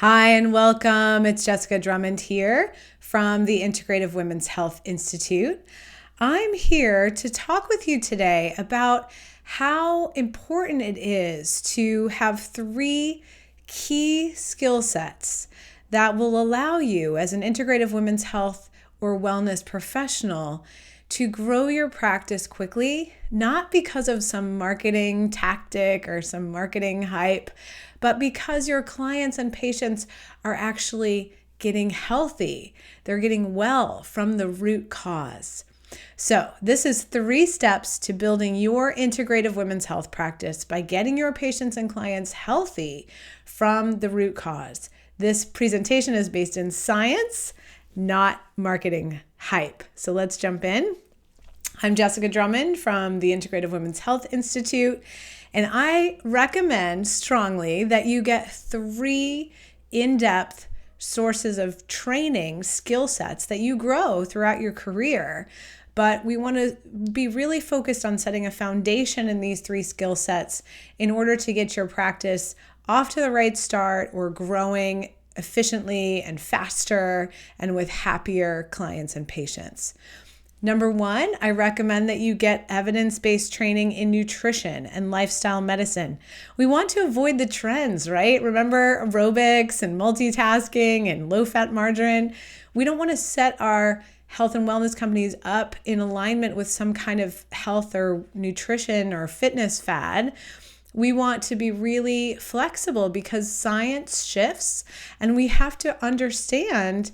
Hi and welcome. It's Jessica Drummond here from the Integrative Women's Health Institute. I'm here to talk with you today about how important it is to have 3 key skill sets that will allow you as an integrative women's health or wellness professional to grow your practice quickly, not because of some marketing tactic or some marketing hype, but because your clients and patients are actually getting healthy. They're getting well from the root cause. So this is 3 steps to building your integrative women's health practice by getting your patients and clients healthy from the root cause. This presentation is based in science, not marketing hype. So let's jump in. I'm Jessica Drummond from the Integrative Women's Health Institute, and I recommend strongly that you get 3 in-depth sources of training skill sets that you grow throughout your career. But we want to be really focused on setting a foundation in these 3 skill sets in order to get your practice off to the right start or growing efficiently and faster and with happier clients and patients. Number 1, I recommend that you get evidence-based training in nutrition and lifestyle medicine. We want to avoid the trends, right? Remember aerobics and multitasking and low-fat margarine? We don't want to set our health and wellness companies up in alignment with some kind of health or nutrition or fitness fad. We want to be really flexible because science shifts and we have to understand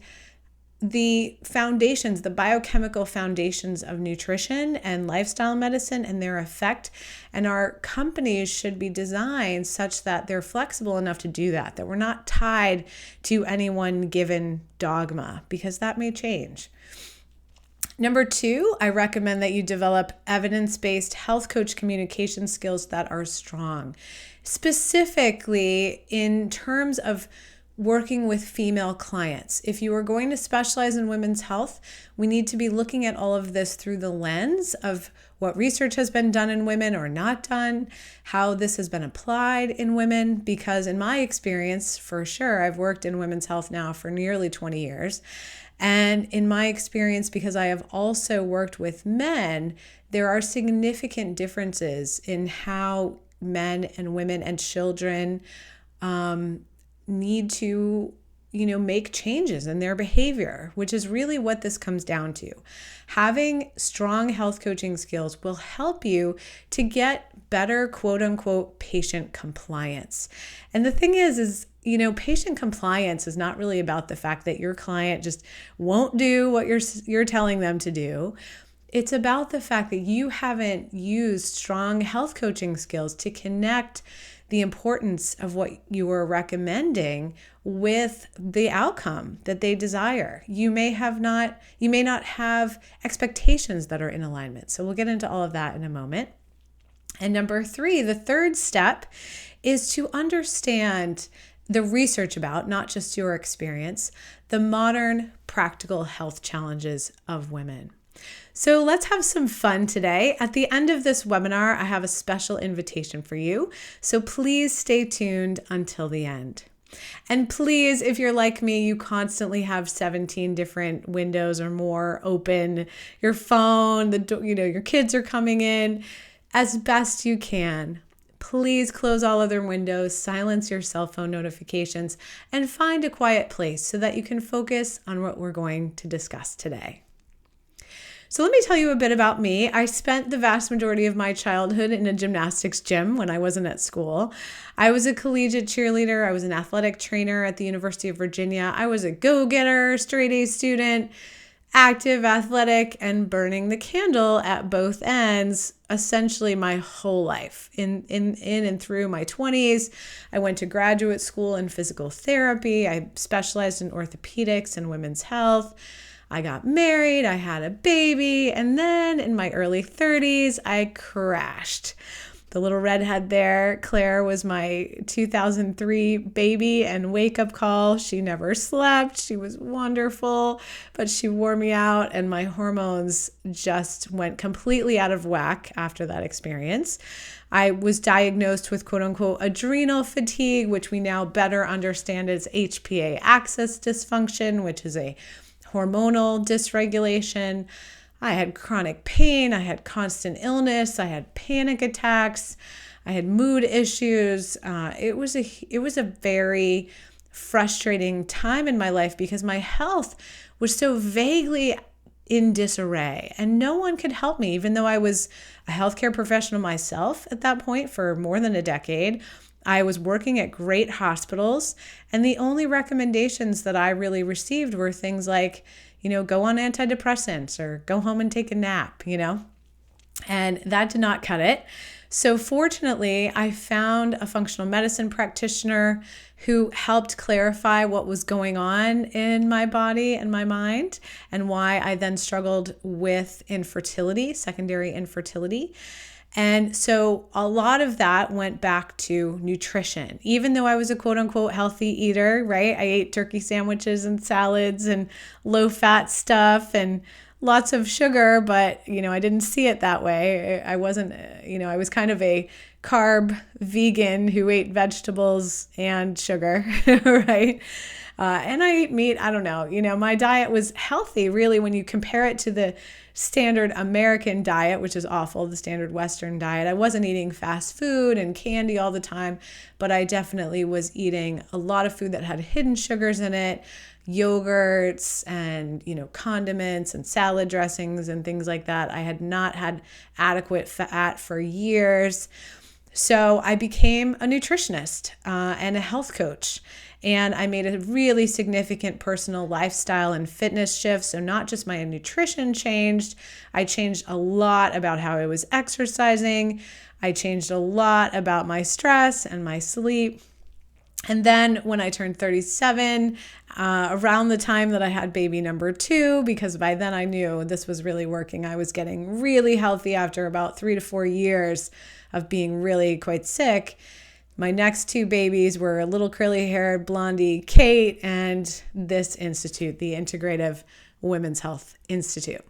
the foundations, the biochemical foundations of nutrition and lifestyle medicine and their effect. And our companies should be designed such that they're flexible enough to do that we're not tied to any one given dogma, because that may change. Number 2, I recommend that you develop evidence-based health coach communication skills that are strong, specifically in terms of working with female clients. If you are going to specialize in women's health, we need to be looking at all of this through the lens of what research has been done in women or not done, how this has been applied in women, because in my experience, for sure, I've worked in women's health now for nearly 20 years. And in my experience, because I have also worked with men, there are significant differences in how men and women and children need to, make changes in their behavior, which is really what this comes down to. Having strong health coaching skills will help you to get better, quote unquote, patient compliance. And the thing is, patient compliance is not really about the fact that your client just won't do what you're telling them to do. It's about the fact that you haven't used strong health coaching skills to connect the importance of what you are recommending with the outcome that they desire. You may not have expectations that are in alignment. So we'll get into all of that in a moment. And number 3, the third step is to understand the research about, not just your experience, the modern practical health challenges of women. So let's have some fun today. At the end of this webinar, I have a special invitation for you. So please stay tuned until the end. And please, if you're like me, you constantly have 17 different windows or more open. Your phone, your kids are coming in. As best you can, please close all other windows, silence your cell phone notifications, and find a quiet place so that you can focus on what we're going to discuss today. So let me tell you a bit about me. I spent the vast majority of my childhood in a gymnastics gym when I wasn't at school. I was a collegiate cheerleader. I was an athletic trainer at the University of Virginia. I was a go-getter, straight-A student, active, athletic, and burning the candle at both ends essentially my whole life. In and through my 20s, I went to graduate school in physical therapy. I specialized in orthopedics and women's health. I got married, I had a baby, and then in my early 30s, I crashed. The little redhead there, Claire, was my 2003 baby and wake-up call. She never slept. She was wonderful, but she wore me out, and my hormones just went completely out of whack after that experience. I was diagnosed with quote-unquote adrenal fatigue, which we now better understand as HPA axis dysfunction, which is a hormonal dysregulation. I had chronic pain, I had constant illness, I had panic attacks, I had mood issues. It was a very frustrating time in my life because my health was so vaguely in disarray and no one could help me, even though I was a healthcare professional myself at that point for more than a decade. I was working at great hospitals, and the only recommendations that I really received were things like, go on antidepressants or go home and take a nap, and that did not cut it. So fortunately, I found a functional medicine practitioner who helped clarify what was going on in my body and my mind and why I then struggled with infertility, secondary infertility. And so a lot of that went back to nutrition. Even though I was a quote unquote healthy eater, right? I ate turkey sandwiches and salads and low fat stuff and lots of sugar, but I didn't see it that way. I wasn't, I was kind of a carb vegan who ate vegetables and sugar, right? And I ate meat. I don't know. My diet was healthy, really, when you compare it to the standard American diet, which is awful, the standard Western diet. I wasn't eating fast food and candy all the time, but I definitely was eating a lot of food that had hidden sugars in it, yogurts and, condiments and salad dressings and things like that. I had not had adequate fat for years. So I became a nutritionist and a health coach. And I made a really significant personal lifestyle and fitness shift. So not just my nutrition changed, I changed a lot about how I was exercising. I changed a lot about my stress and my sleep. And then when I turned 37, around the time that I had baby number 2, because by then I knew this was really working, I was getting really healthy after about 3 to 4 years of being really quite sick. My next 2 babies were a little curly-haired blondie, Kate, and this institute, the Integrative Women's Health Institute.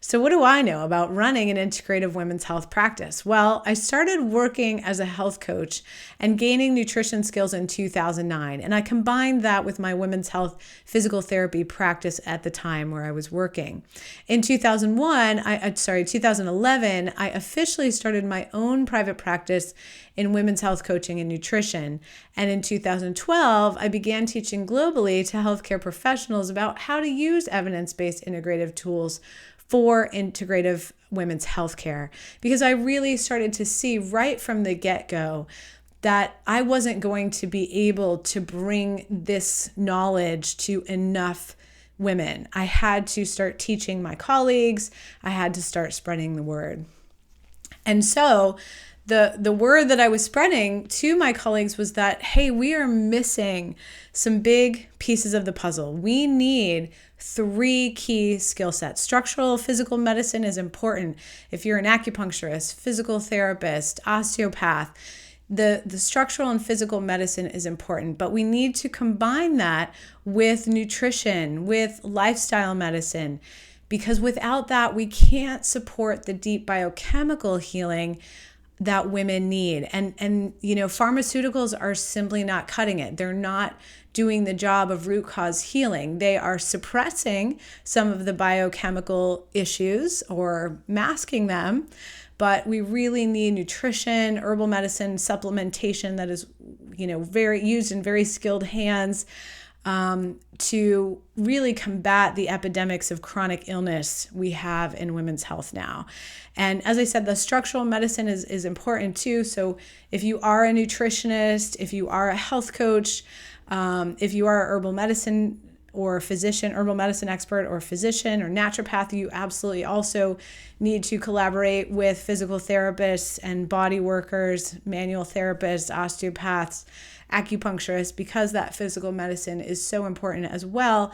So what do I know about running an integrative women's health practice? Well, I started working as a health coach and gaining nutrition skills in 2009. And I combined that with my women's health physical therapy practice at the time where I was working. In 2011, I officially started my own private practice in women's health coaching and nutrition. And in 2012, I began teaching globally to healthcare professionals about how to use evidence-based integrative tools for integrative women's healthcare, because I really started to see right from the get-go that I wasn't going to be able to bring this knowledge to enough women. I had to start teaching my colleagues. I had to start spreading the word. And so the word that I was spreading to my colleagues was that, hey, we are missing some big pieces of the puzzle. We need 3 key skill sets. Structural physical medicine is important. If you're an acupuncturist, physical therapist, osteopath, the structural and physical medicine is important, but we need to combine that with nutrition, with lifestyle medicine, because without that, we can't support the deep biochemical healing that women need. And pharmaceuticals are simply not cutting it. They're not doing the job of root cause healing. They are suppressing some of the biochemical issues or masking them, but we really need nutrition, herbal medicine, supplementation that is, very used in very skilled hands to really combat the epidemics of chronic illness we have in women's health now. And as I said, the structural medicine is important too. So if you are a nutritionist, if you are a health coach, if you are a herbal medicine or physician, herbal medicine expert or physician or naturopath, you absolutely also need to collaborate with physical therapists and body workers, manual therapists, osteopaths, acupuncturists, because that physical medicine is so important as well.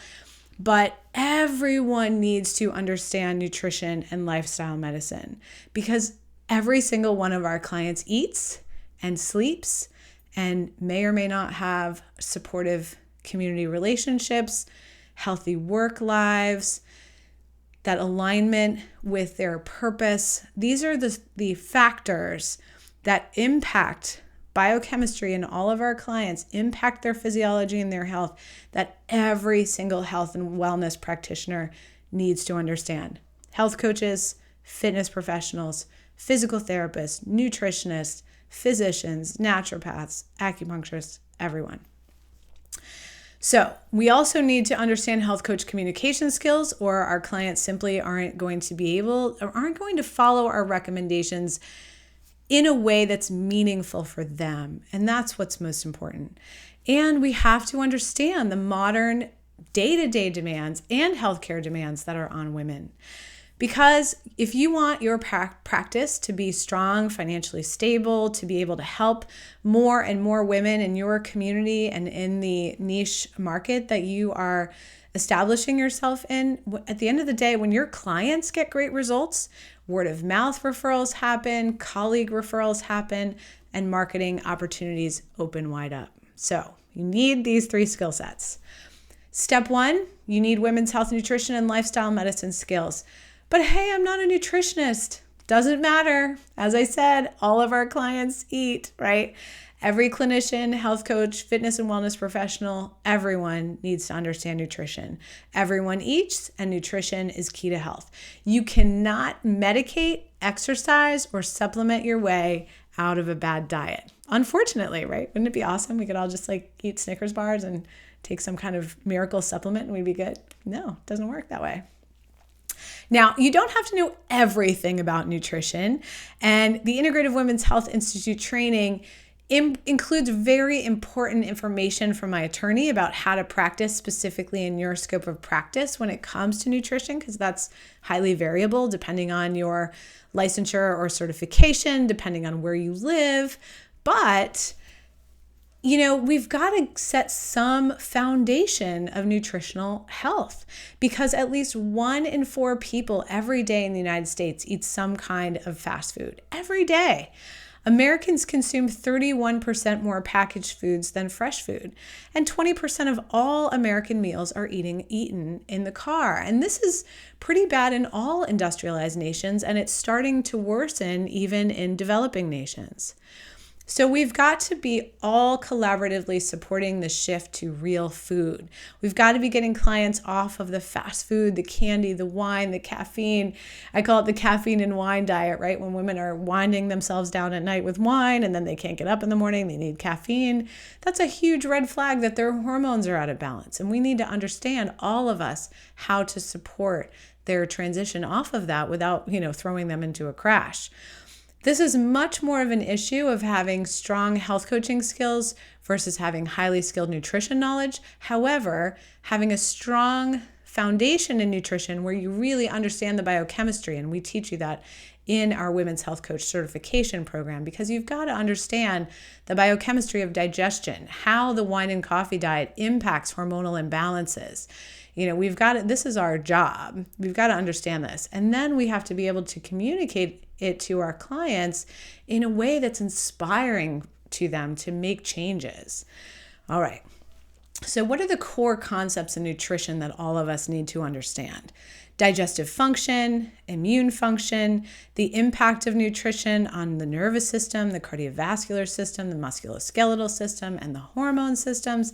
But everyone needs to understand nutrition and lifestyle medicine, because Every single one of our clients eats and sleeps and may or may not have supportive community relationships, healthy work lives, that alignment with their purpose. These are the factors that impact biochemistry in all of our clients, impact their physiology and their health, that every single health and wellness practitioner needs to understand. Health coaches, fitness professionals, physical therapists, nutritionists, physicians, naturopaths, acupuncturists, everyone. So we also need to understand health coach communication skills, or our clients simply aren't going to follow our recommendations in a way that's meaningful for them. And that's what's most important. And we have to understand the modern day-to-day demands and healthcare demands that are on women. Because if you want your practice to be strong, financially stable, to be able to help more and more women in your community and in the niche market that you are establishing yourself in, at the end of the day, when your clients get great results, word of mouth referrals happen, colleague referrals happen, and marketing opportunities open wide up. So you need these 3 skill sets. Step 1, you need women's health, nutrition, and lifestyle medicine skills. But hey, I'm not a nutritionist. Doesn't matter. As I said, all of our clients eat, right? Every clinician, health coach, fitness and wellness professional, everyone needs to understand nutrition. Everyone eats, and nutrition is key to health. You cannot medicate, exercise, or supplement your way out of a bad diet. Unfortunately, right? Wouldn't it be awesome? We could all just eat Snickers bars and take some kind of miracle supplement and we'd be good. No, it doesn't work that way. Now, you don't have to know everything about nutrition, and the Integrative Women's Health Institute training includes very important information from my attorney about how to practice specifically in your scope of practice when it comes to nutrition, because that's highly variable depending on your licensure or certification, depending on where you live. But we've got to set some foundation of nutritional health, because at least 1 in 4 people every day in the United States eat some kind of fast food. Every day. Americans consume 31% more packaged foods than fresh food, and 20% of all American meals are eaten in the car. And this is pretty bad in all industrialized nations, and it's starting to worsen even in developing nations. So we've got to be all collaboratively supporting the shift to real food. We've got to be getting clients off of the fast food, the candy, the wine, the caffeine. I call it the caffeine and wine diet, right? When women are winding themselves down at night with wine and then they can't get up in the morning, they need caffeine. That's a huge red flag that their hormones are out of balance. And we need to understand, all of us, how to support their transition off of that without, throwing them into a crash. This is much more of an issue of having strong health coaching skills versus having highly skilled nutrition knowledge. However, having a strong foundation in nutrition where you really understand the biochemistry, and we teach you that in our Women's Health Coach certification program, because you've got to understand the biochemistry of digestion, how the wine and coffee diet impacts hormonal imbalances. This is our job. We've got to understand this. And then we have to be able to communicate it to our clients in a way that's inspiring to them to make changes. All right. So what are the core concepts in nutrition that all of us need to understand? Digestive function, immune function, the impact of nutrition on the nervous system, the cardiovascular system, the musculoskeletal system, and the hormone systems.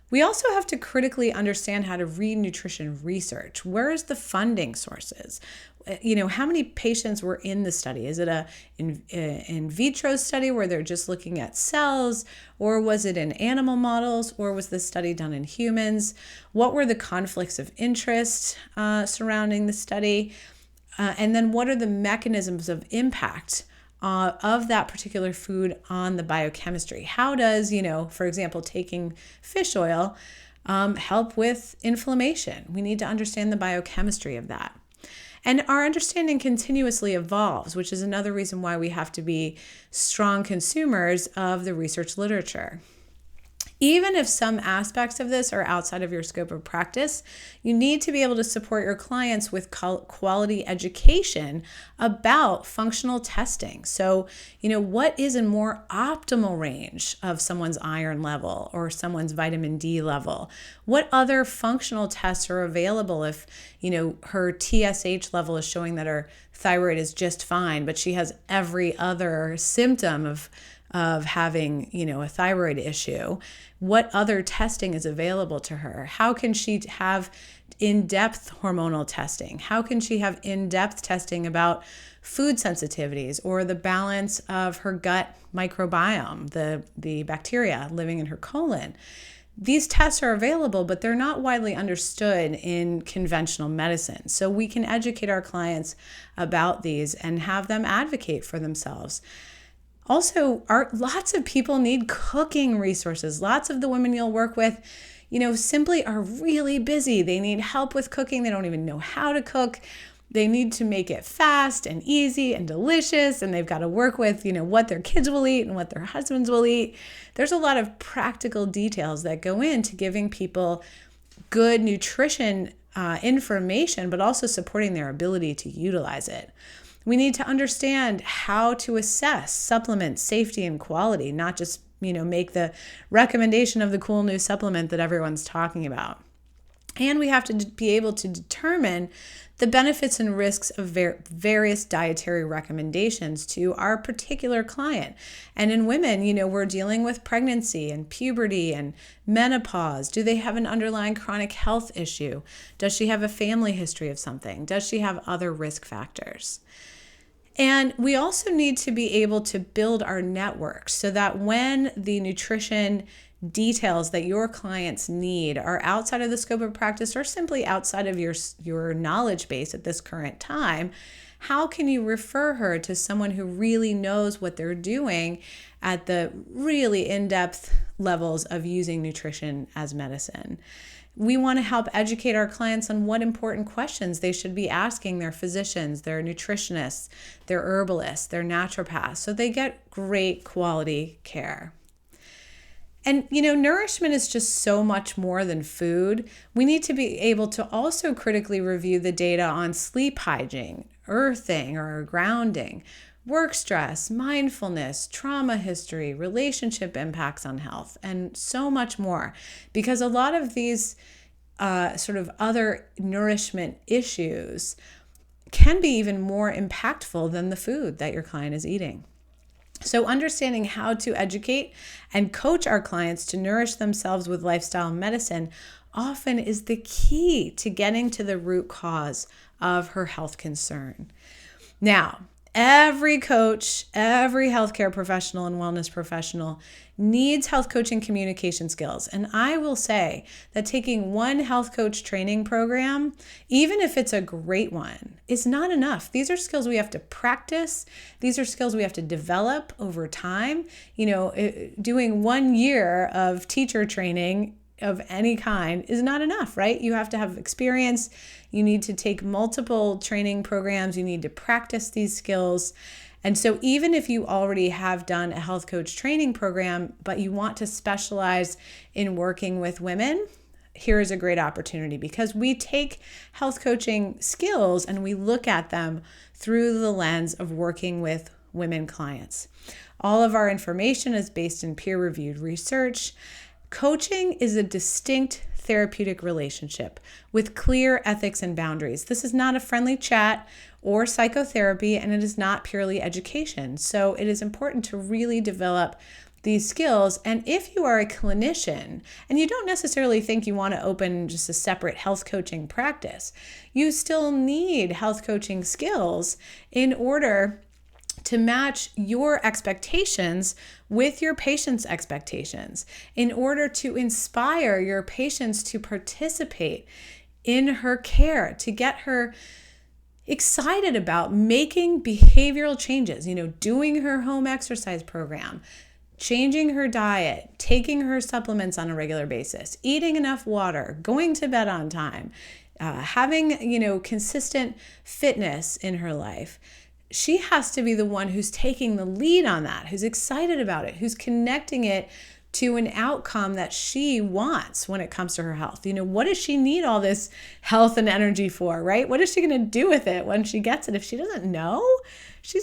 We also have to critically understand how to read nutrition research. Where is the funding sources? How many patients were in the study? Is it a in vitro study where they're just looking at cells, or was it in animal models, or was the study done in humans? What were the conflicts of interest surrounding the study? And then what are the mechanisms of impact of that particular food on the biochemistry? How does, for example, taking fish oil help with inflammation? We need to understand the biochemistry of that. And our understanding continuously evolves, which is another reason why we have to be strong consumers of the research literature. Even if some aspects of this are outside of your scope of practice, you need to be able to support your clients with quality education about functional testing. So, what is a more optimal range of someone's iron level or someone's vitamin D level? What other functional tests are available if, her TSH level is showing that her thyroid is just fine, but she has every other symptom of having, a thyroid issue? What other testing is available to her? How can she have in-depth hormonal testing? How can she have in-depth testing about food sensitivities or the balance of her gut microbiome, the bacteria living in her colon? These tests are available, but they're not widely understood in conventional medicine. So we can educate our clients about these and have them advocate for themselves. Also, lots of people need cooking resources. Lots of the women you'll work with, simply are really busy. They need help with cooking. They don't even know how to cook. They need to make it fast and easy and delicious, and they've got to work with, what their kids will eat and what their husbands will eat. There's a lot of practical details that go into giving people good nutrition information, but also supporting their ability to utilize it. We need to understand how to assess supplement safety and quality, not just, make the recommendation of the cool new supplement that everyone's talking about. And we have to be able to determine the benefits and risks of various dietary recommendations to our particular client. And in women, we're dealing with pregnancy and puberty and menopause. Do they have an underlying chronic health issue? Does she have a family history of something? Does she have other risk factors? And we also need to be able to build our network so that when the nutrition details that your clients need are outside of the scope of practice or simply outside of your knowledge base at this current time, how can you refer her to someone who really knows what they're doing at the really in-depth levels of using nutrition as medicine? We want to help educate our clients on what important questions they should be asking their physicians, their nutritionists, their herbalists, their naturopaths, so they get great quality care. And, nourishment is just so much more than food. We need to be able to also critically review the data on sleep hygiene, earthing or grounding, work stress, mindfulness, trauma history, relationship impacts on health, and so much more. Because a lot of these sort of other nourishment issues can be even more impactful than the food that your client is eating. So understanding how to educate and coach our clients to nourish themselves with lifestyle medicine often is the key to getting to the root cause of her health concern. Now, every coach, every healthcare professional and wellness professional needs health coaching communication skills. And I will say that taking one health coach training program, even if it's a great one, is not enough. These are skills we have to practice. These are skills we have to develop over time. Doing 1 year of teacher training of any kind is not enough, right? You have to have experience. You need to take multiple training programs. You need to practice these skills. And so even if you already have done a health coach training program, but you want to specialize in working with women, here is a great opportunity, because we take health coaching skills and we look at them through the lens of working with women clients. All of our information is based in peer-reviewed research. Coaching is a distinct therapeutic relationship with clear ethics and boundaries. This is not a friendly chat or psychotherapy, and it is not purely education. So it is important to really develop these skills. And if you are a clinician and you don't necessarily think you want to open just a separate health coaching practice, you still need health coaching skills in order to match your expectations with your patient's expectations, in order to inspire your patients to participate in her care, to get her excited about making behavioral changes, doing her home exercise program, changing her diet, taking her supplements on a regular basis, eating enough water, going to bed on time, having, consistent fitness in her life. She has to be the one who's taking the lead on that, who's excited about it, who's connecting it to an outcome that she wants when it comes to her health. What does she need all this health and energy for, right? What is she going to do with it when she gets it? If she doesn't know, she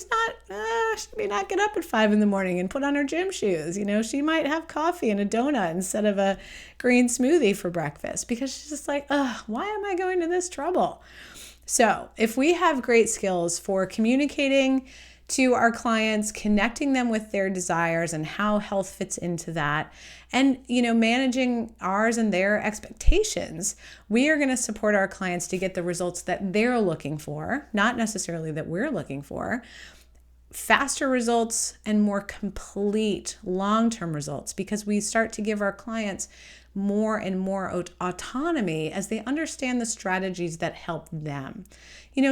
may not get up at 5 a.m. and put on her gym shoes. She might have coffee and a donut instead of a green smoothie for breakfast because she's just like, why am I going to this trouble? So if we have great skills for communicating to our clients, connecting them with their desires and how health fits into that, and managing ours and their expectations, we are going to support our clients to get the results that they're looking for, not necessarily that we're looking for. Faster results and more complete long-term results, because we start to give our clients more and more autonomy as they understand the strategies that help them.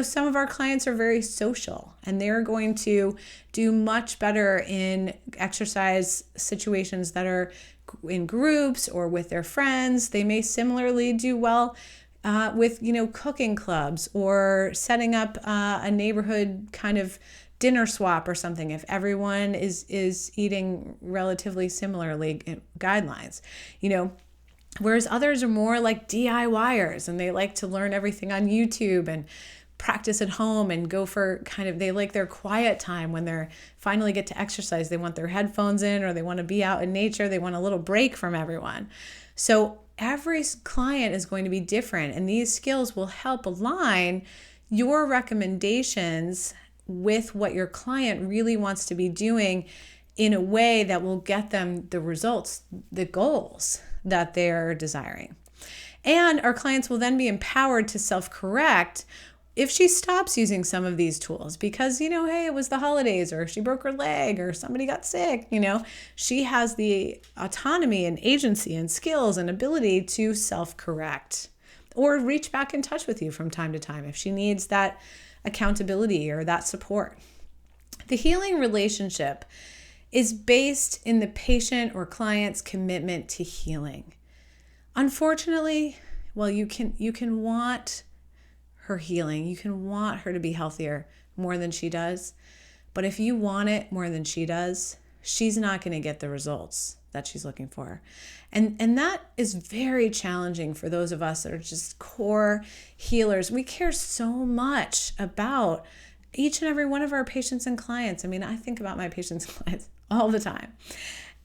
Some of our clients are very social, and they're going to do much better in exercise situations that are in groups or with their friends. They may similarly do well with cooking clubs or setting up a neighborhood kind of dinner swap or something if everyone is eating relatively similarly guidelines. Whereas others are more like DIYers, and they like to learn everything on YouTube and practice at home and go for they like their quiet time when they're finally get to exercise. They want their headphones in, or they want to be out in nature. They want a little break from everyone. So every client is going to be different, and these skills will help align your recommendations with what your client really wants to be doing in a way that will get them the results, the goals that they're desiring. And our clients will then be empowered to self-correct if she stops using some of these tools because, hey, it was the holidays, or she broke her leg, or somebody got sick, she has the autonomy and agency and skills and ability to self-correct or reach back in touch with you from time to time if she needs that accountability or that support. The healing relationship is based in the patient or client's commitment to healing. Unfortunately, you can want her healing, you can want her to be healthier more than she does, but if you want it more than she does, she's not going to get the results that she's looking for. And that is very challenging for those of us that are just core healers. We care so much about each and every one of our patients and clients. I think about my patients and clients all the time.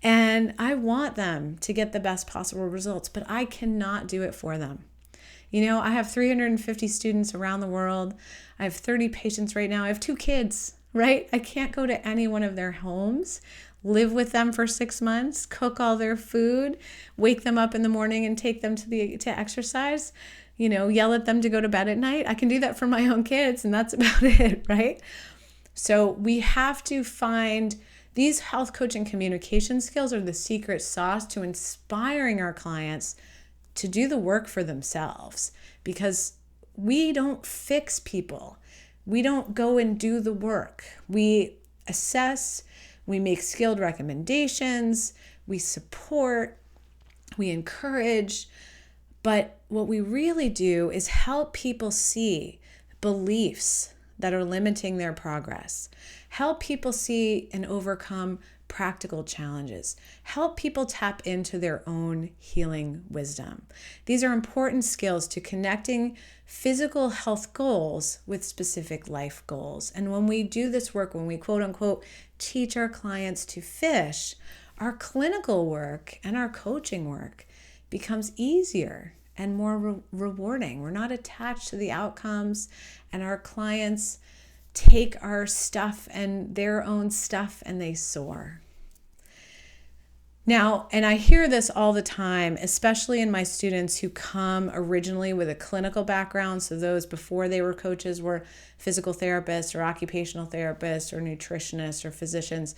And I want them to get the best possible results, but I cannot do it for them. I have 350 students around the world. I have 30 patients right now. I have 2 kids, right? I can't go to any one of their homes, live with them for 6 months, cook all their food, wake them up in the morning and take them to exercise, yell at them to go to bed at night. I can do that for my own kids, and that's about it, right? So we have to find these health coaching communication skills are the secret sauce to inspiring our clients to do the work for themselves, because we don't fix people. We don't go and do the work. We assess, we make skilled recommendations, we support, we encourage, but what we really do is help people see beliefs that are limiting their progress, help people see and overcome practical challenges, help people tap into their own healing wisdom. These are important skills to connecting physical health goals with specific life goals. And when we do this work, when we quote unquote teach our clients to fish, our clinical work and our coaching work becomes easier and more rewarding. We're not attached to the outcomes, and our clients take our stuff and their own stuff and they soar. Now, and I hear this all the time, especially in my students who come originally with a clinical background. So those before they were coaches were physical therapists or occupational therapists or nutritionists or physicians.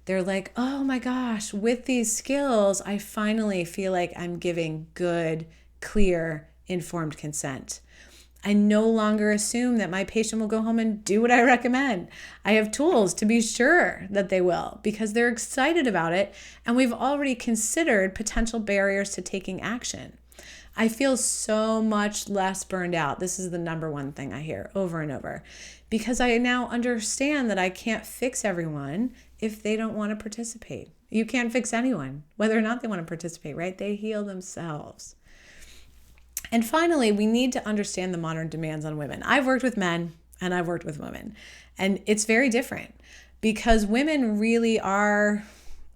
They're like, oh my gosh, with these skills, I finally feel like I'm giving good, clear, informed consent. I no longer assume that my patient will go home and do what I recommend. I have tools to be sure that they will, because they're excited about it, and we've already considered potential barriers to taking action. I feel so much less burned out. This is the number one thing I hear over and over, because I now understand that I can't fix everyone if they don't want to participate. You can't fix anyone, whether or not they want to participate, right? They heal themselves. And finally, we need to understand the modern demands on women. I've worked with men and I've worked with women, and it's very different because women really are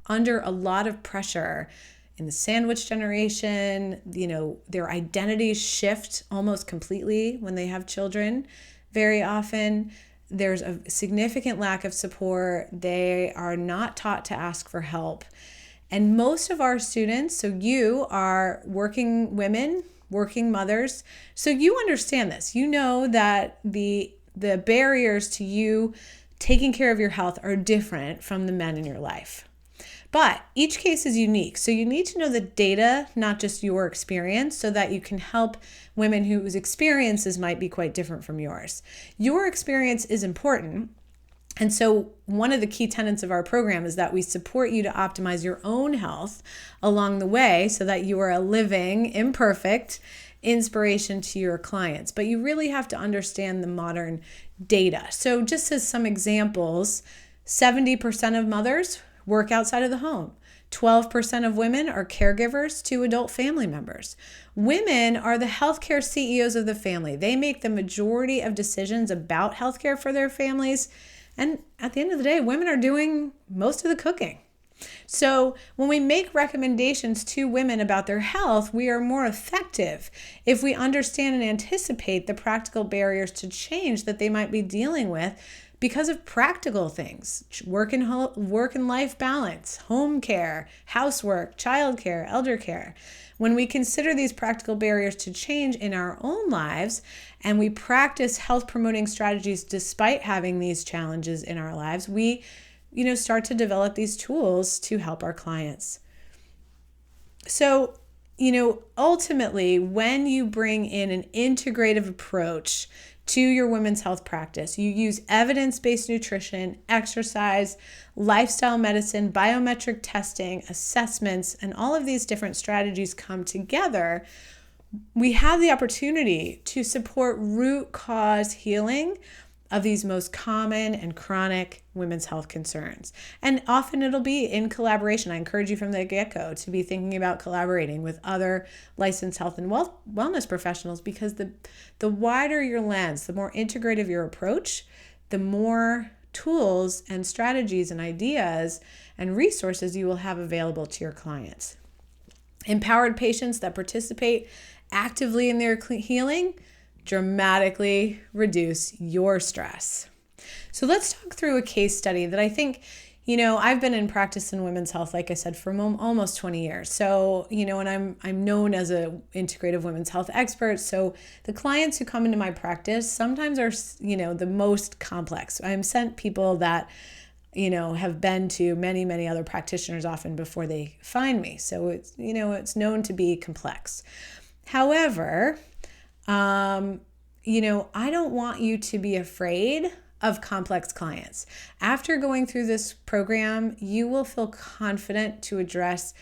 under a lot of pressure in the sandwich generation. Their identities shift almost completely when they have children. Very often, there's a significant lack of support. They are not taught to ask for help. And most of our students, so you are working women, working mothers, so you understand this. You know that the barriers to you taking care of your health are different from the men in your life. But each case is unique. So you need to know the data, not just your experience, so that you can help women whose experiences might be quite different from yours. Your experience is important. And so one of the key tenets of our program is that we support you to optimize your own health along the way so that you are a living, imperfect inspiration to your clients. But you really have to understand the modern data. So just as some examples, 70% of mothers work outside of the home. 12% of women are caregivers to adult family members. Women are the healthcare CEOs of the family. They make the majority of decisions about healthcare for their families. And at the end of the day, women are doing most of the cooking. So when we make recommendations to women about their health, we are more effective if we understand and anticipate the practical barriers to change that they might be dealing with because of practical things, work and life balance, home care, housework, childcare, elder care. When we consider these practical barriers to change in our own lives and we practice health promoting strategies despite having these challenges in our lives, we start to develop these tools to help our clients. So, ultimately, when you bring in an integrative approach to your women's health practice, you use evidence-based nutrition, exercise, lifestyle medicine, biometric testing, assessments, and all of these different strategies come together, we have the opportunity to support root cause healing of these most common and chronic women's health concerns. And often it'll be in collaboration. I encourage you from the get-go to be thinking about collaborating with other licensed health and wellness professionals, because the wider your lens, the more integrative your approach, the more tools and strategies and ideas and resources you will have available to your clients. Empowered patients that participate actively in their healing dramatically reduce your stress. So let's talk through a case study that I think, I've been in practice in women's health, like I said, for almost 20 years. So, and I'm known as a integrative women's health expert. So the clients who come into my practice sometimes are, the most complex. I'm sent people that, have been to many, many other practitioners often before they find me. So it's known to be complex. However, I don't want you to be afraid of complex clients. After going through this program, you will feel confident to address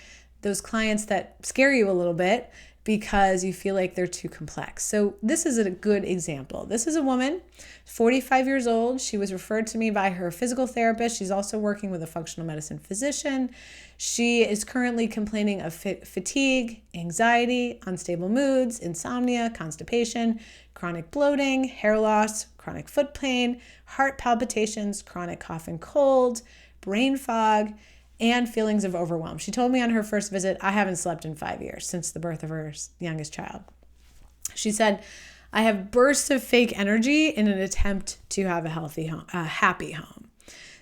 those clients that scare you a little bit because you feel like they're too complex. So this is a good example. This is a woman, 45 years old. She was referred to me by her physical therapist. She's also working with a functional medicine physician. She is currently complaining of fatigue, anxiety, unstable moods, insomnia, constipation, chronic bloating, hair loss, chronic foot pain, heart palpitations, chronic cough and cold, brain fog, and feelings of overwhelm. She told me on her first visit, I haven't slept in 5 years since the birth of her youngest child. She said, I have bursts of fake energy in an attempt to have a healthy home, a happy home.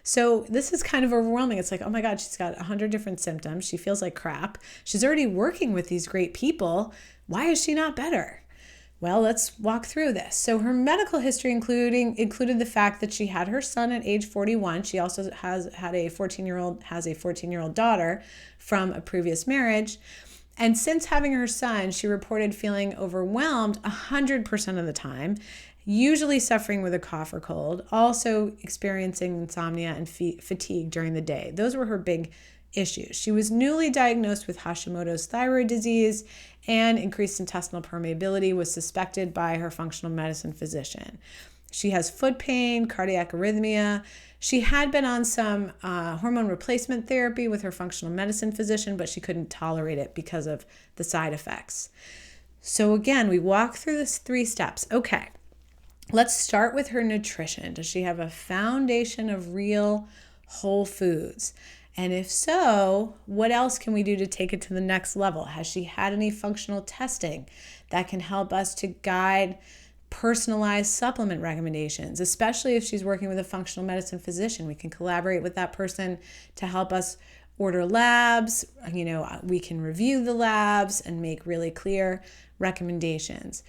So this is kind of overwhelming. It's like, oh my God, she's got 100 different symptoms. She feels like crap. She's already working with these great people. Why is she not better? Well, let's walk through this. So her medical history included the fact that she had her son at age 41. She also has a 14-year-old daughter from a previous marriage. And since having her son, she reported feeling overwhelmed 100% of the time, usually suffering with a cough or cold, also experiencing insomnia and fatigue during the day. Those were her big issues. She was newly diagnosed with Hashimoto's thyroid disease, and increased intestinal permeability was suspected by her functional medicine physician. She has foot pain, cardiac arrhythmia. She had been on some hormone replacement therapy with her functional medicine physician, but she couldn't tolerate it because of the side effects. So again, we walk through this 3 steps. Okay, let's start with her nutrition. Does she have a foundation of real whole foods? And if so, what else can we do to take it to the next level? Has she had any functional testing that can help us to guide personalized supplement recommendations, especially if she's working with a functional medicine physician? We can collaborate with that person to help us order labs. We can review the labs and make really clear recommendations.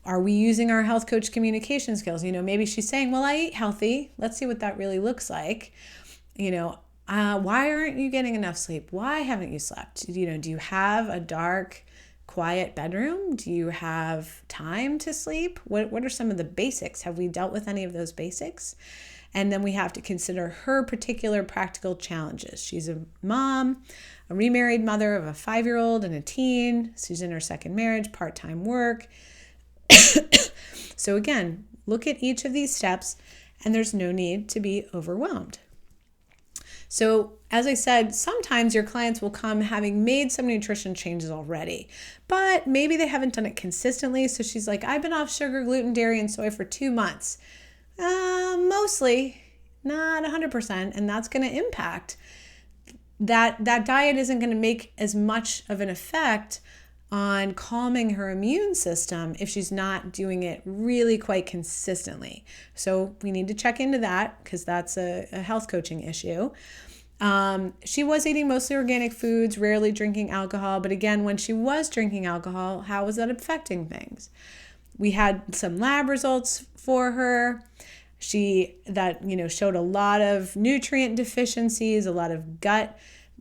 Are we using our health coach communication skills? Maybe she's saying, well, I eat healthy. Let's see what that really looks like. Why aren't you getting enough sleep? Why haven't you slept? Do you have a dark, quiet bedroom? Do you have time to sleep? What are some of the basics? Have we dealt with any of those basics? And then we have to consider her particular practical challenges. She's a mom, a remarried mother of a 5-year-old and a teen. She's in her second marriage, part-time work. So again, look at each of these steps, and there's no need to be overwhelmed. So as I said, sometimes your clients will come having made some nutrition changes already, but maybe they haven't done it consistently. So she's like, I've been off sugar, gluten, dairy, and soy for 2 months. Mostly, not 100%. And that's going to impact that diet isn't going to make as much of an effect on calming her immune system if she's not doing it really quite consistently. So we need to check into that because that's a health coaching issue. She was eating mostly organic foods, rarely drinking alcohol. But again, when she was drinking alcohol, how was that affecting things? We had some lab results for her. That showed a lot of nutrient deficiencies, a lot of gut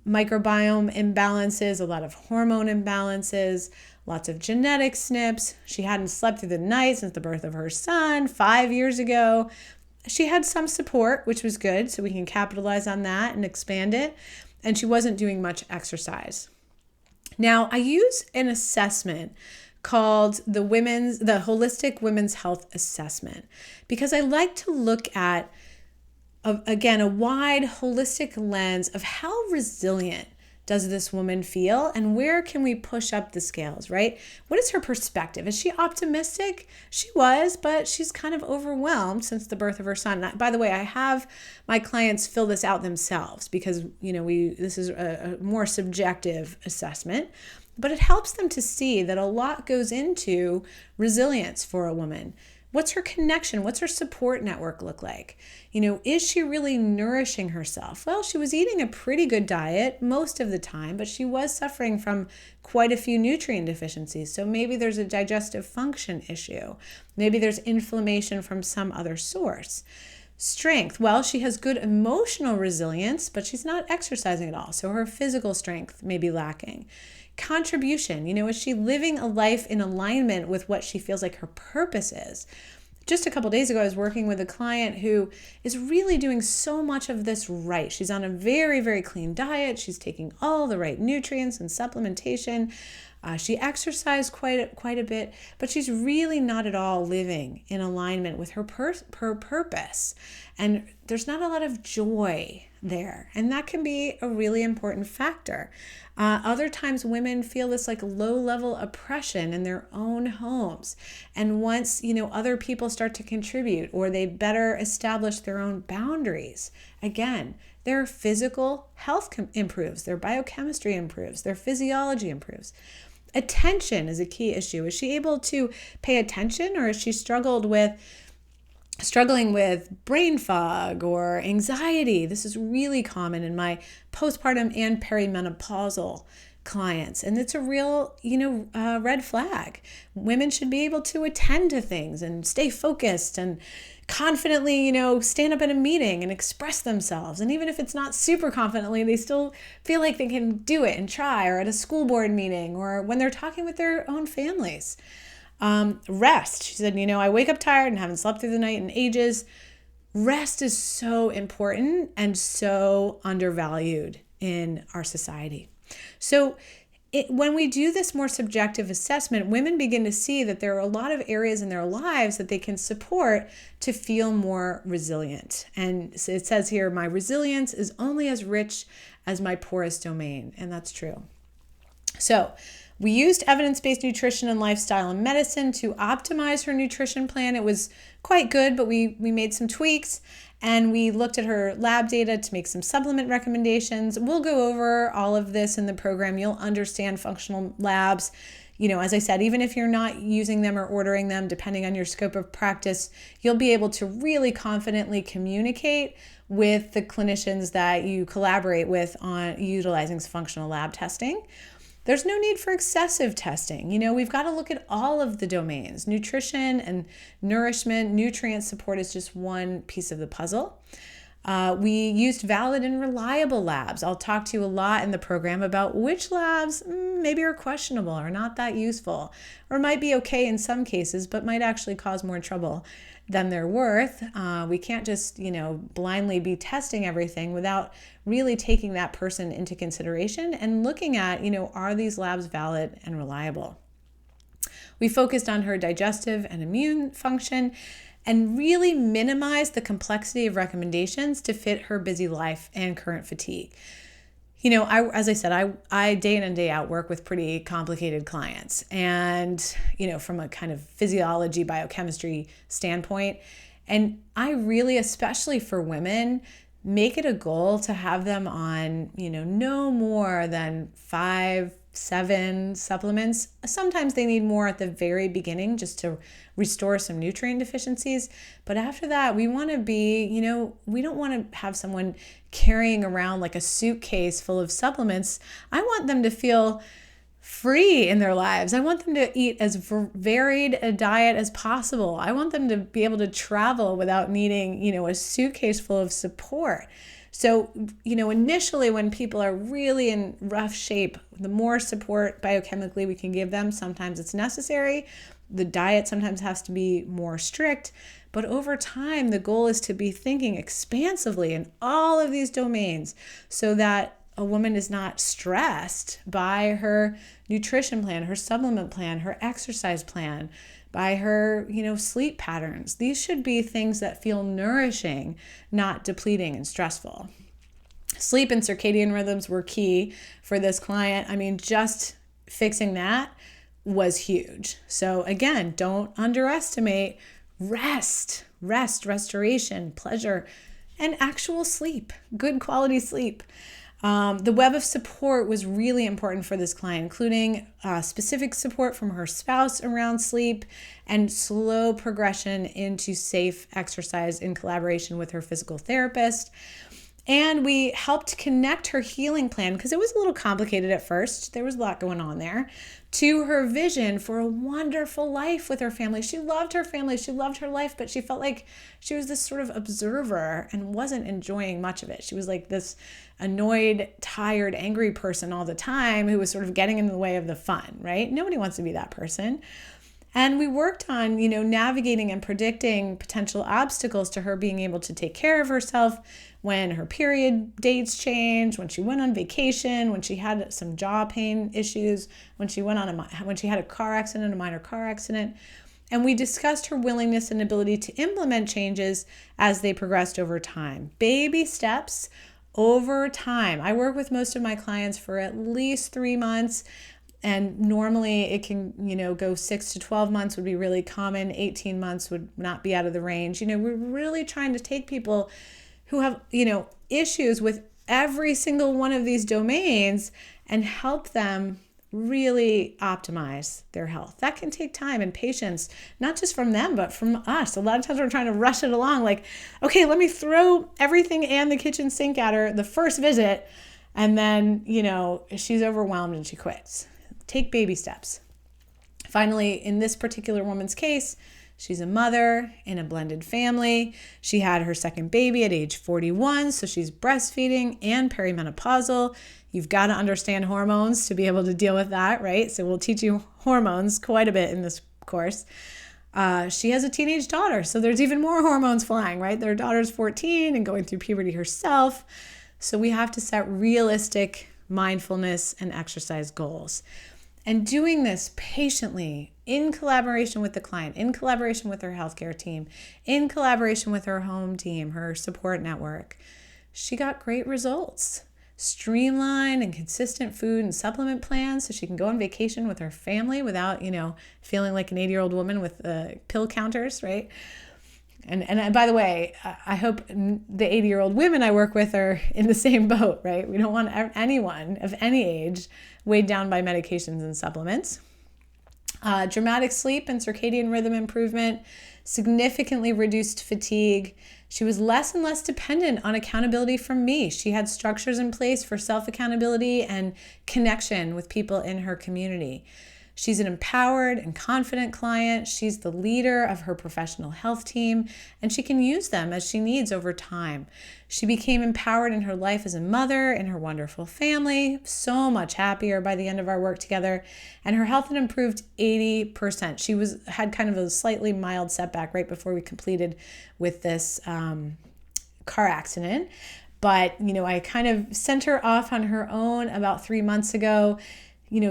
microbiome imbalances, a lot of hormone imbalances, lots of genetic SNPs. She hadn't slept through the night since the birth of her son 5 years ago. She had some support, which was good, so we can capitalize on that and expand it. And she wasn't doing much exercise. Now, I use an assessment called the Holistic Women's Health Assessment because I like to look at, again, a wide holistic lens of how resilient does this woman feel and where can we push up the scales, right? What is her perspective? Is she optimistic? She was, but she's kind of overwhelmed since the birth of her son. By the way, I have my clients fill this out themselves because, this is a more subjective assessment, but it helps them to see that a lot goes into resilience for a woman. What's her connection? What's her support network look like? Is she really nourishing herself? Well, she was eating a pretty good diet most of the time, but she was suffering from quite a few nutrient deficiencies. So maybe there's a digestive function issue. Maybe there's inflammation from some other source. Strength. Well, she has good emotional resilience, but she's not exercising at all. So her physical strength may be lacking. Contribution. Is she living a life in alignment with what she feels like her purpose is? Just a couple days ago, I was working with a client who is really doing so much of this right. She's on a very, very clean diet. She's taking all the right nutrients and supplementation. She exercised quite a bit, but she's really not at all living in alignment with her purpose. And there's not a lot of joy there. And that can be a really important factor. Other times women feel this like low-level oppression in their own homes. And once, other people start to contribute or they better establish their own boundaries, again, their physical health improves, their biochemistry improves, their physiology improves. Attention is a key issue. Is she able to pay attention, or is she struggling with brain fog or anxiety? This is really common in my postpartum and perimenopausal clients. And it's a real, red flag. Women should be able to attend to things and stay focused and confidently, stand up in a meeting and express themselves. And even if it's not super confidently, they still feel like they can do it and try, or at a school board meeting or when they're talking with their own families. Rest. She said, I wake up tired and haven't slept through the night in ages. Rest is so important and so undervalued in our society. So when we do this more subjective assessment, women begin to see that there are a lot of areas in their lives that they can support to feel more resilient. And it says here, my resilience is only as rich as my poorest domain. And that's true. So we used evidence-based nutrition and lifestyle and medicine to optimize her nutrition plan. It was quite good, but we made some tweaks, and we looked at her lab data to make some supplement recommendations. We'll go over all of this in the program. You'll understand functional labs. As I said, even if you're not using them or ordering them, depending on your scope of practice, you'll be able to really confidently communicate with the clinicians that you collaborate with on utilizing functional lab testing. There's no need for excessive testing. We've got to look at all of the domains. Nutrition and nourishment, nutrient support is just one piece of the puzzle. We used valid and reliable labs. I'll talk to you a lot in the program about which labs maybe are questionable or not that useful, or might be okay in some cases, but might actually cause more trouble than they're worth. We can't just, blindly be testing everything without really taking that person into consideration and looking at, are these labs valid and reliable? We focused on her digestive and immune function and really minimized the complexity of recommendations to fit her busy life and current fatigue. As I said, I day in and day out work with pretty complicated clients. And, from a kind of physiology, biochemistry standpoint, and I really, especially for women, make it a goal to have them on, no more than 5-7 supplements. Sometimes they need more at the very beginning just to restore some nutrient deficiencies. But after that, we want to be, we don't want to have someone carrying around like a suitcase full of supplements. I want them to feel free in their lives. I want them to eat as varied a diet as possible. I want them to be able to travel without needing, a suitcase full of support. So, initially when people are really in rough shape, the more support biochemically we can give them, sometimes it's necessary. The diet sometimes has to be more strict, but over time, the goal is to be thinking expansively in all of these domains so that a woman is not stressed by her nutrition plan, her supplement plan, her exercise plan, by her, sleep patterns. These should be things that feel nourishing, not depleting and stressful. Sleep and circadian rhythms were key for this client. Just fixing that was huge. So again, don't underestimate restoration, pleasure, and actual sleep, good quality sleep. The web of support was really important for this client, including specific support from her spouse around sleep and slow progression into safe exercise in collaboration with her physical therapist. And we helped connect her healing plan, because it was a little complicated at first. There was a lot going on there, to her vision for a wonderful life with her family. She loved her family. She loved her life, but she felt like she was this sort of observer and wasn't enjoying much of it. She was like this annoyed, tired, angry person all the time who was sort of getting in the way of the fun, right? Nobody wants to be that person. And we worked on, navigating and predicting potential obstacles to her being able to take care of herself when her period dates changed, when she went on vacation, when she had some jaw pain issues, when she had a car accident, a minor car accident. And we discussed her willingness and ability to implement changes as they progressed over time. Baby steps over time. I work with most of my clients for at least 3 months. And normally it can, go 6 to 12 months would be really common. 18 months would not be out of the range. We're really trying to take people who have, issues with every single one of these domains and help them really optimize their health. That can take time and patience, not just from them, but from us. A lot of times we're trying to rush it along like, okay, let me throw everything and the kitchen sink at her the first visit. And then, she's overwhelmed and she quits. Take baby steps. Finally, in this particular woman's case, she's a mother in a blended family. She had her second baby at age 41, so she's breastfeeding and perimenopausal. You've got to understand hormones to be able to deal with that, right? So we'll teach you hormones quite a bit in this course. She has a teenage daughter, so there's even more hormones flying, right? Their daughter's 14 and going through puberty herself. So we have to set realistic mindfulness, and exercise goals. And doing this patiently, in collaboration with the client, in collaboration with her healthcare team, in collaboration with her home team, her support network, she got great results. Streamlined and consistent food and supplement plans so she can go on vacation with her family without, feeling like an 80-year-old woman with pill counters, right? And by the way, I hope the 80-year-old women I work with are in the same boat, right? We don't want anyone of any age weighed down by medications and supplements. Dramatic sleep and circadian rhythm improvement, significantly reduced fatigue. She was less and less dependent on accountability from me. She had structures in place for self-accountability and connection with people in her community. She's an empowered and confident client. She's the leader of her professional health team, and she can use them as she needs over time. She became empowered in her life as a mother, in her wonderful family, so much happier by the end of our work together, and her health had improved 80%. She had kind of a slightly mild setback right before we completed with this car accident, but I kind of sent her off on her own about 3 months ago.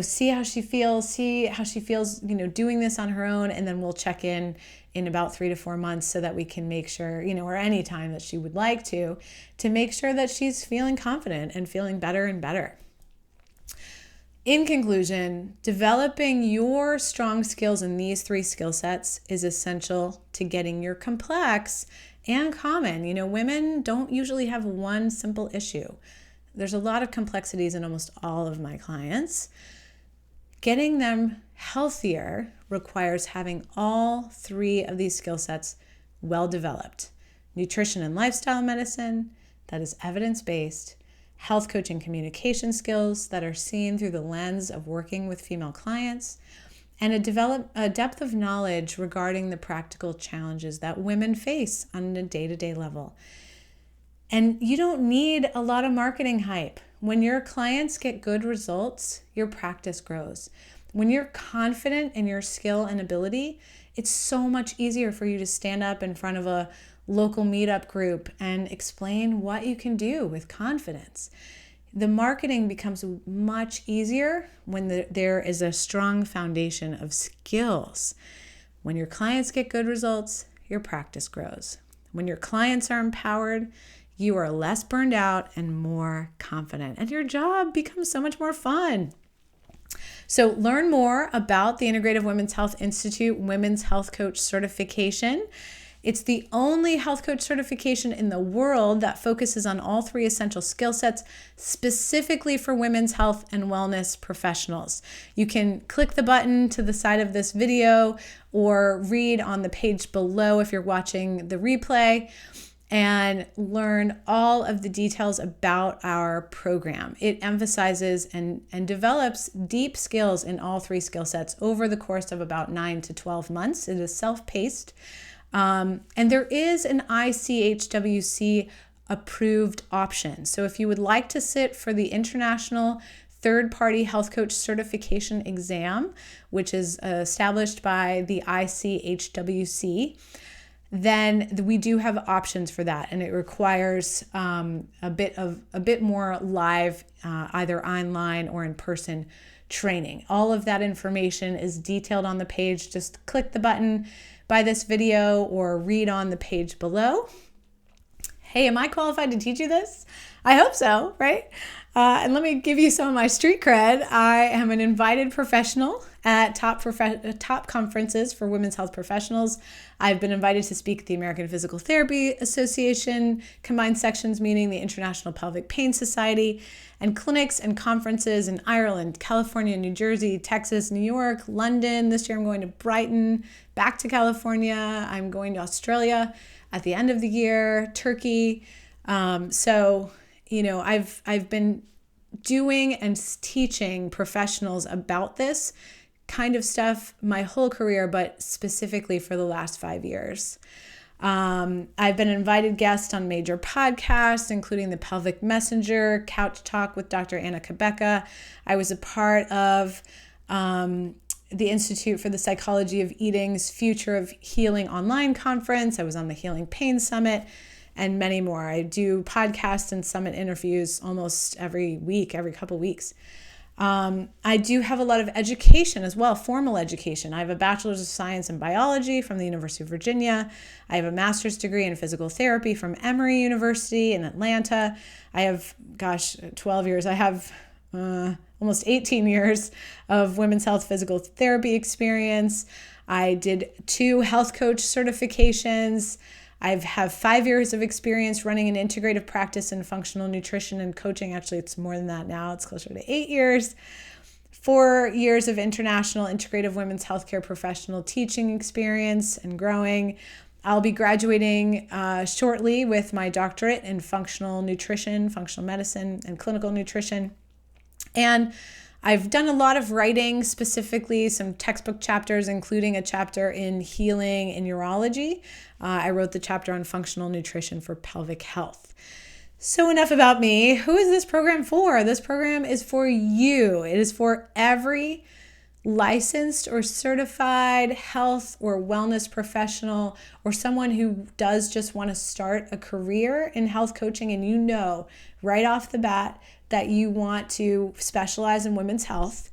See how she feels, doing this on her own. And then we'll check in about 3 to 4 months so that we can make sure, or any time that she would like to make sure that she's feeling confident and feeling better and better. In conclusion, developing your strong skills in these 3 skill sets is essential to getting your complex and common. Women don't usually have one simple issue. There's a lot of complexities in almost all of my clients. Getting them healthier requires having all 3 of these skill sets well developed. Nutrition and lifestyle medicine that is evidence-based, health coaching communication skills that are seen through the lens of working with female clients, and a depth of knowledge regarding the practical challenges that women face on a day-to-day level. And you don't need a lot of marketing hype. When your clients get good results, your practice grows. When you're confident in your skill and ability, it's so much easier for you to stand up in front of a local meetup group and explain what you can do with confidence. The marketing becomes much easier when there is a strong foundation of skills. When your clients get good results, your practice grows. When your clients are empowered, you are less burned out and more confident, and your job becomes so much more fun. So learn more about the Integrative Women's Health Institute Women's Health Coach Certification. It's the only health coach certification in the world that focuses on all 3 essential skill sets specifically for women's health and wellness professionals. You can click the button to the side of this video or read on the page below if you're watching the replay and learn all of the details about our program. It emphasizes and develops deep skills in all 3 skill sets over the course of about 9 to 12 months. It is self-paced. And there is an ICHWC approved option. So if you would like to sit for the International Third-Party Health Coach Certification Exam, which is established by the ICHWC, then we do have options for that, and it requires a bit more live, either online or in person training. All of that information is detailed on the page. Just click the button by this video or read on the page below. Hey, am I qualified to teach you this? I hope so, right? And let me give you some of my street cred. I am an invited professional at top conferences for women's health professionals. I've been invited to speak at the American Physical Therapy Association Combined Sections meeting, the International Pelvic Pain Society, and clinics and conferences in Ireland, California, New Jersey, Texas, New York, London. This year I'm going to Brighton, back to California. I'm going to Australia at the end of the year, Turkey. I've been doing and teaching professionals about this kind of stuff my whole career, but specifically for the last 5 years. I've been an invited guest on major podcasts, including the Pelvic Messenger, Couch Talk with Dr. Anna Kabecka. I was a part of the Institute for the Psychology of Eating's Future of Healing online conference. I was on the Healing Pain Summit. and many more. I do podcasts and summit interviews almost every week, every couple weeks. I do have a lot of education as well, formal education. I have a bachelor's of science in biology from the University of Virginia. I have a master's degree in physical therapy from Emory University in Atlanta. I have, 12 years. I have almost 18 years of women's health physical therapy experience. I did 2 health coach certifications. I have 5 years of experience running an integrative practice in functional nutrition and coaching. Actually, it's more than that now. It's closer to 8 years. 4 years of international integrative women's healthcare professional teaching experience and growing. I'll be graduating shortly with my doctorate in functional nutrition, functional medicine, and clinical nutrition. And I've done a lot of writing, specifically some textbook chapters, including a chapter in healing in urology. I wrote the chapter on functional nutrition for pelvic health. So enough about me. Who is this program for? This program is for you. It is for every licensed or certified health or wellness professional or someone who does just want to start a career in health coaching, and you know right off the bat that you want to specialize in women's health.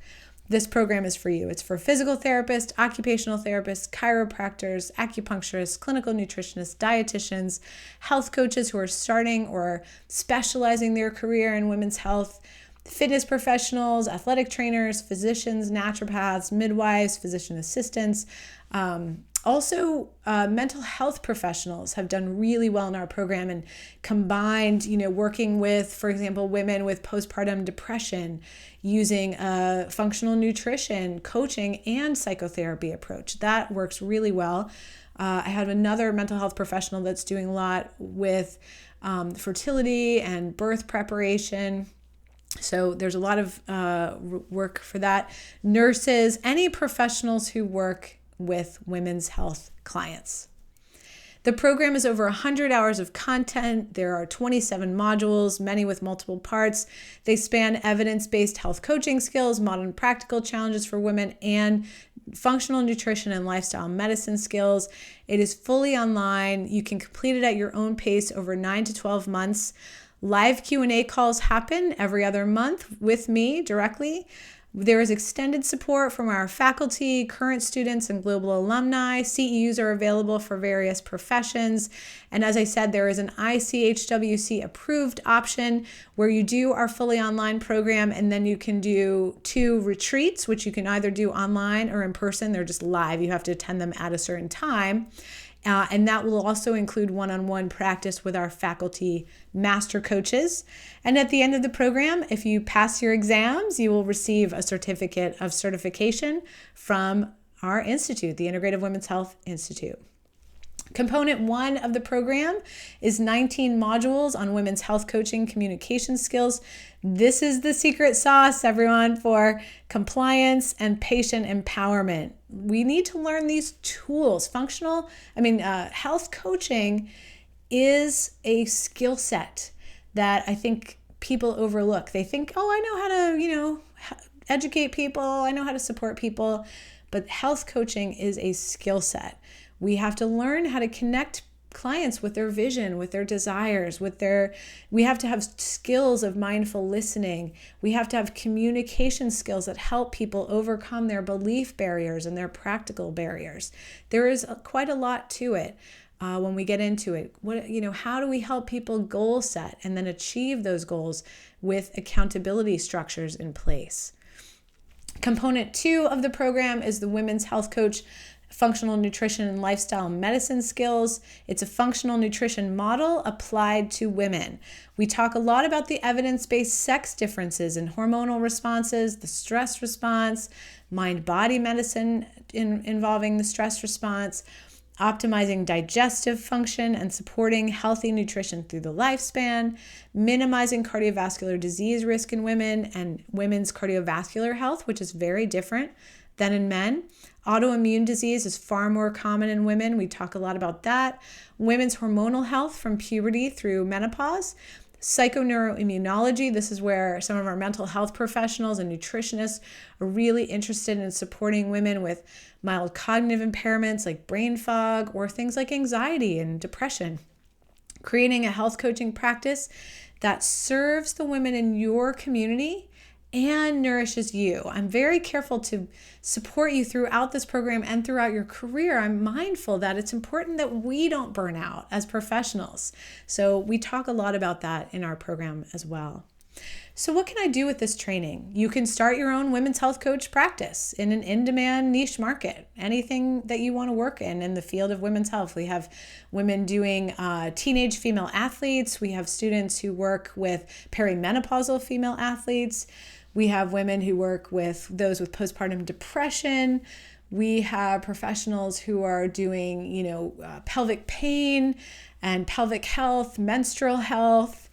This program is for you. It's for physical therapists, occupational therapists, chiropractors, acupuncturists, clinical nutritionists, dietitians, health coaches who are starting or specializing their career in women's health, fitness professionals, athletic trainers, physicians, naturopaths, midwives, physician assistants. Also, mental health professionals have done really well in our program and combined, working with, for example, women with postpartum depression using a functional nutrition, coaching, and psychotherapy approach. That works really well. I have another mental health professional that's doing a lot with fertility and birth preparation. So there's a lot of work for that. Nurses, any professionals who work with women's health clients. The program is over 100 hours of content. There are 27 modules, many with multiple parts. They span evidence-based health coaching skills, modern practical challenges for women, and functional nutrition and lifestyle medicine skills. It is fully online. You can complete it at your own pace over 9 to 12 months. Live Q&A calls happen every other month with me directly. There is extended support from our faculty, current students, and global alumni. CEUs are available for various professions. And as I said, there is an ICHWC approved option where you do our fully online program, and then you can do 2 retreats, which you can either do online or in person. They're just live. You have to attend them at a certain time. And that will also include one-on-one practice with our faculty master coaches. And at the end of the program, if you pass your exams, you will receive a certificate of certification from our institute, the Integrative Women's Health Institute. Component 1 of the program is 19 modules on women's health coaching communication skills. This is the secret sauce, everyone, for compliance and patient empowerment. We need to learn these tools. Health coaching is a skill set that I think people overlook. They think, I know how to, educate people. I know how to support people. But health coaching is a skill set. We have to learn how to connect clients with their vision, with their desires, we have to have skills of mindful listening. We have to have communication skills that help people overcome their belief barriers and their practical barriers. There is quite a lot to it when we get into it. How do we help people goal set and then achieve those goals with accountability structures in place? Component 2 of the program is the Women's Health Coach Functional Nutrition and Lifestyle Medicine Skills. It's a functional nutrition model applied to women. We talk a lot about the evidence-based sex differences in hormonal responses, the stress response, mind-body medicine involving the stress response, optimizing digestive function and supporting healthy nutrition through the lifespan, minimizing cardiovascular disease risk in women and women's cardiovascular health, which is very different than in men. Autoimmune disease is far more common in women. We talk a lot about that. Women's hormonal health from puberty through menopause. Psychoneuroimmunology, this is where some of our mental health professionals and nutritionists are really interested in supporting women with mild cognitive impairments like brain fog or things like anxiety and depression. creating a health coaching practice that serves the women in your community and nourishes you. I'm very careful to support you throughout this program and throughout your career. I'm mindful that it's important that we don't burn out as professionals. So we talk a lot about that in our program as well. So what can I do with this training? You can start your own women's health coach practice in an in-demand niche market, anything that you want to work in the field of women's health. We have women doing teenage female athletes. We have students who work with perimenopausal female athletes. We have women who work with those with postpartum depression. We have professionals who are doing, pelvic pain and pelvic health, menstrual health.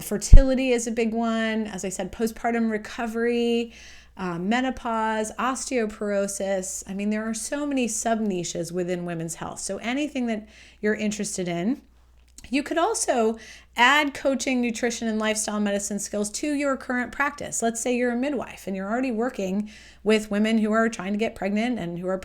Fertility is a big one. As I said, postpartum recovery, menopause, osteoporosis. I mean, there are so many sub-niches within women's health. So anything that you're interested in. You could also add coaching, nutrition, and lifestyle medicine skills to your current practice. Let's say you're a midwife and you're already working with women who are trying to get pregnant and who are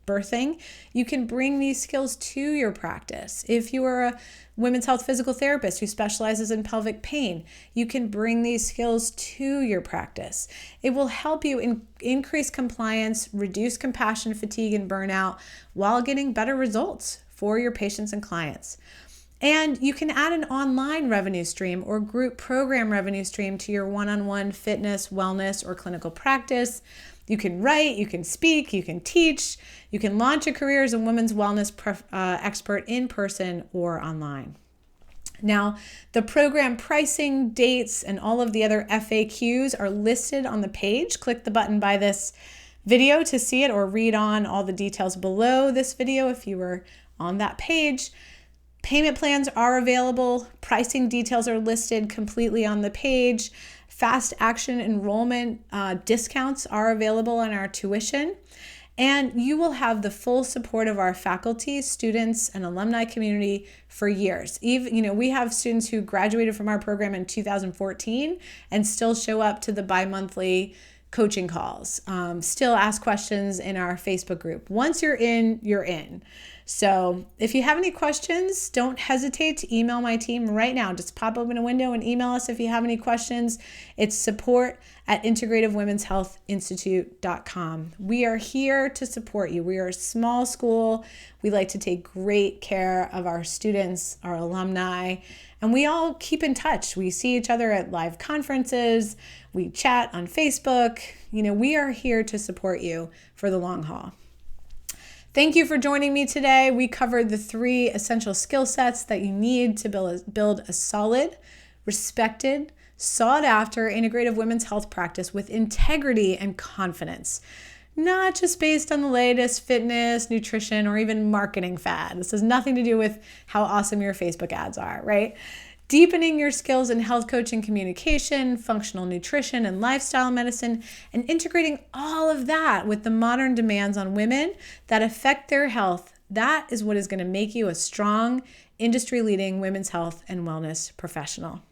birthing. You can bring these skills to your practice. If you are a women's health physical therapist who specializes in pelvic pain, you can bring these skills to your practice. It will help you increase compliance, reduce compassion, fatigue, and burnout while getting better results for your patients and clients. And you can add an online revenue stream or group program revenue stream to your one-on-one fitness, wellness, or clinical practice. You can write, you can speak, you can teach, you can launch a career as a women's wellness expert in person or online. Now, the program pricing, dates, and all of the other FAQs are listed on the page. Click the button by this video to see it, or read on all the details below this video if you were on that page. Payment plans are available. Pricing details are listed completely on the page. Fast action enrollment discounts are available on our tuition. And you will have the full support of our faculty, students, and alumni community for years. Even, we have students who graduated from our program in 2014 and still show up to the bi-monthly coaching calls, still ask questions in our Facebook group. Once you're in, you're in. So if you have any questions, don't hesitate to email my team right now. Just pop open a window and email us if you have any questions. It's support@integrativewomenshealthinstitute.com. We are here to support you. We are a small school. We like to take great care of our students, our alumni, and we all keep in touch. We see each other at live conferences. We chat on Facebook. We are here to support you for the long haul. Thank you for joining me today. We covered the 3 essential skill sets that you need to build a solid, respected, sought-after integrative women's health practice with integrity and confidence. Not just based on the latest fitness, nutrition, or even marketing fad. This has nothing to do with how awesome your Facebook ads are, right? Deepening your skills in health coaching, communication, functional nutrition, and lifestyle medicine, and integrating all of that with the modern demands on women that affect their health. That is what is going to make you a strong, industry-leading women's health and wellness professional.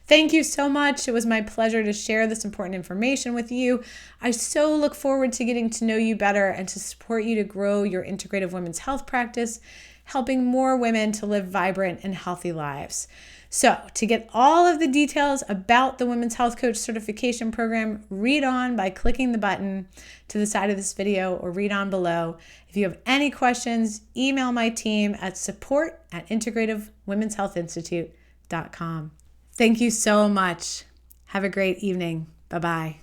Thank you so much. It was my pleasure to share this important information with you. I so look forward to getting to know you better and to support you to grow your integrative women's health practice, helping more women to live vibrant and healthy lives. So to get all of the details about the Women's Health Coach Certification Program, read on by clicking the button to the side of this video or read on below. If you have any questions, email my team at support@integrativewomenshealthinstitute.com. Thank you so much. Have a great evening. Bye-bye.